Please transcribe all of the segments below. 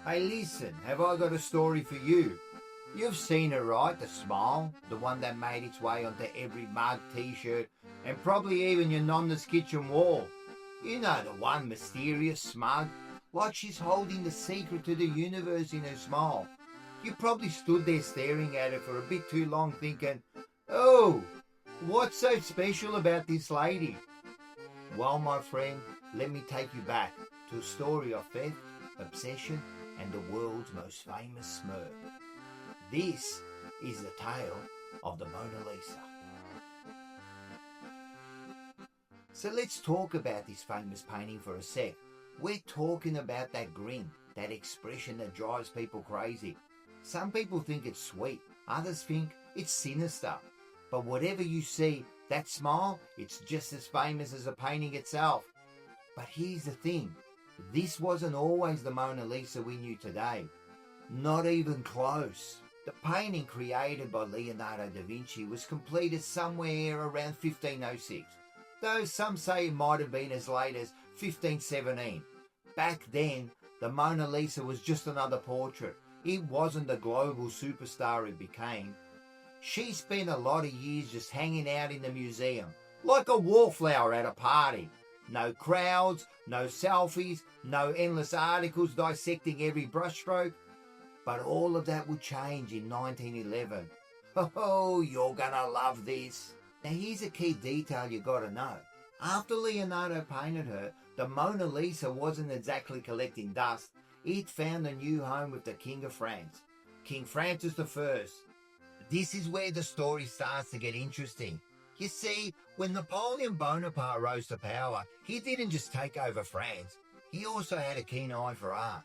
Hey listen, have I got a story for you? You've seen it, right? The smile, the one that made its way onto every mug, t-shirt, and probably even your nonna's kitchen wall. You know, the one mysterious, smug, like she's holding the secret to the universe in her smile. You probably stood there staring at it for a bit too long thinking, oh, what's so special about this lady? Well, my friend, let me take you back to a story of theft, obsession, and the world's most famous smirk. This is the tale of the Mona Lisa. So let's talk about this famous painting for a sec. We're talking about that grin, that expression that drives people crazy. Some people think it's sweet, others think it's sinister. But whatever you see, that smile, it's just as famous as the painting itself. But here's the thing, this wasn't always the Mona Lisa we knew today. Not even close. The painting created by Leonardo da Vinci was completed somewhere around 1506, though some say it might have been as late as 1517. Back then, the Mona Lisa was just another portrait. It wasn't the global superstar it became. She spent a lot of years just hanging out in the museum, like a wallflower at a party. No crowds, no selfies, no endless articles dissecting every brushstroke. But all of that would change in 1911. Oh, you're gonna love this. Now here's a key detail you gotta know. After Leonardo painted her, the Mona Lisa wasn't exactly collecting dust. It found a new home with the King of France, King Francis I. This is where the story starts to get interesting. You see, when Napoleon Bonaparte rose to power, he didn't just take over France. He also had a keen eye for art.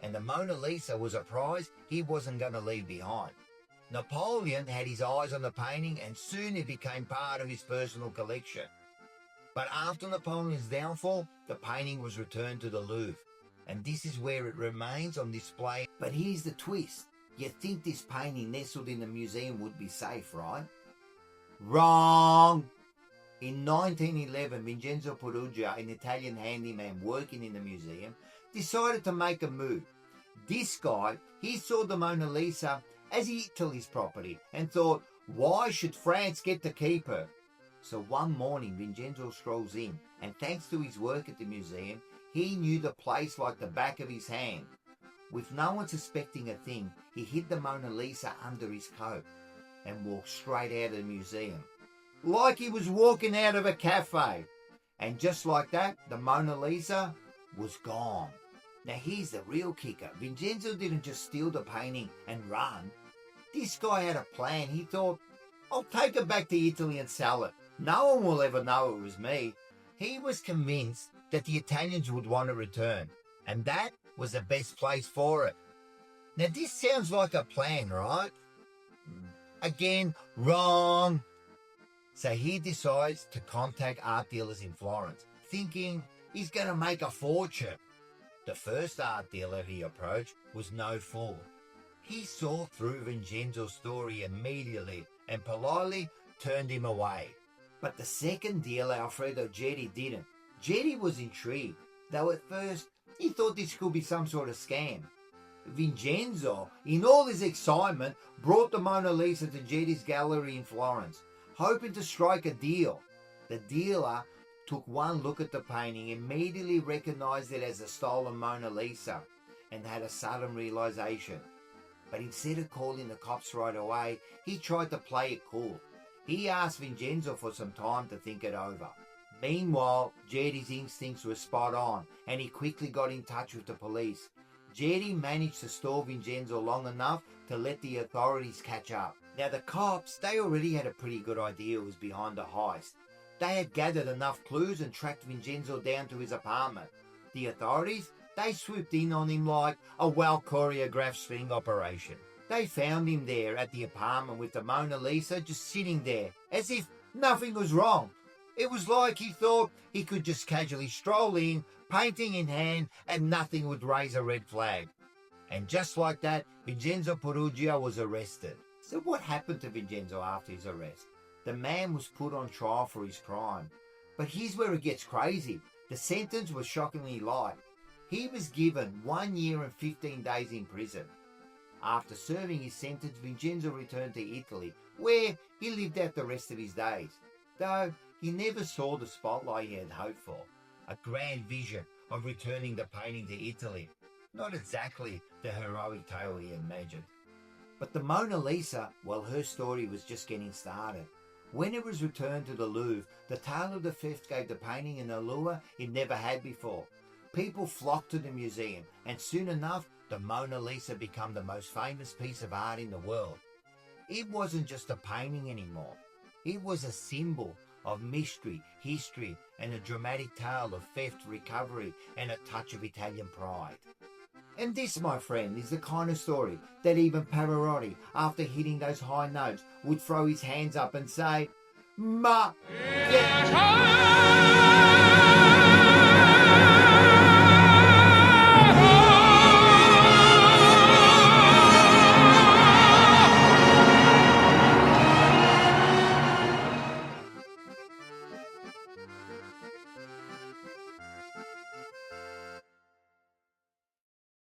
And the Mona Lisa was a prize he wasn't going to leave behind. Napoleon had his eyes on the painting and soon it became part of his personal collection. But after Napoleon's downfall, the painting was returned to the Louvre. And this is where it remains on display. But here's the twist. You'd think this painting nestled in the museum would be safe, right? Wrong! In 1911, Vincenzo Peruggia, an Italian handyman working in the museum, decided to make a move. This guy, he saw the Mona Lisa as Italy's property and thought, why should France get to keep her? So one morning, Vincenzo strolls in, and thanks to his work at the museum, he knew the place like the back of his hand. With no one suspecting a thing, he hid the Mona Lisa under his coat and walked straight out of the museum, like he was walking out of a cafe. And just like that, the Mona Lisa was gone. Now here's the real kicker. Vincenzo didn't just steal the painting and run. This guy had a plan. He thought, I'll take it back to Italy and sell it. No one will ever know it was me. He was convinced that the Italians would want to return, and that was the best place for it. Now this sounds like a plan, right? Again, wrong. So he decides to contact art dealers in Florence, thinking he's going to make a fortune. The first art dealer he approached was no fool. He saw through Vincenzo's story immediately and politely turned him away. But the second dealer, Alfredo Gedi, didn't. Gedi was intrigued, though at first he thought this could be some sort of scam. Vincenzo, in all his excitement, brought the Mona Lisa to Gedi's gallery in Florence, hoping to strike a deal. The dealer took one look at the painting, immediately recognized it as a stolen Mona Lisa, and had a sudden realization. But instead of calling the cops right away, he tried to play it cool. He asked Vincenzo for some time to think it over. Meanwhile, Gedi's instincts were spot on, and he quickly got in touch with the police. Gedi managed to stall Vincenzo long enough to let the authorities catch up. Now the cops, they already had a pretty good idea who was behind the heist. They had gathered enough clues and tracked Vincenzo down to his apartment. The authorities, they swooped in on him like a well-choreographed sting operation. They found him there at the apartment with the Mona Lisa just sitting there, as if nothing was wrong. It was like he thought he could just casually stroll in, painting in hand, and nothing would raise a red flag. And just like that, Vincenzo Peruggia was arrested. So what happened to Vincenzo after his arrest? The man was put on trial for his crime. But here's where it gets crazy. The sentence was shockingly light. He was given 1 year and 15 days in prison. After serving his sentence, Vincenzo returned to Italy, where he lived out the rest of his days, though he never saw the spotlight he had hoped for, a grand vision of returning the painting to Italy. Not exactly the heroic tale he imagined. But the Mona Lisa, well, her story was just getting started. When it was returned to the Louvre, the tale of the theft gave the painting an allure it never had before. People flocked to the museum, and soon enough, the Mona Lisa became the most famous piece of art in the world. It wasn't just a painting anymore. It was a symbol of mystery, history, and a dramatic tale of theft, recovery, and a touch of Italian pride. And this, my friend, is the kind of story that even Pavarotti, after hitting those high notes, would throw his hands up and say, Ma!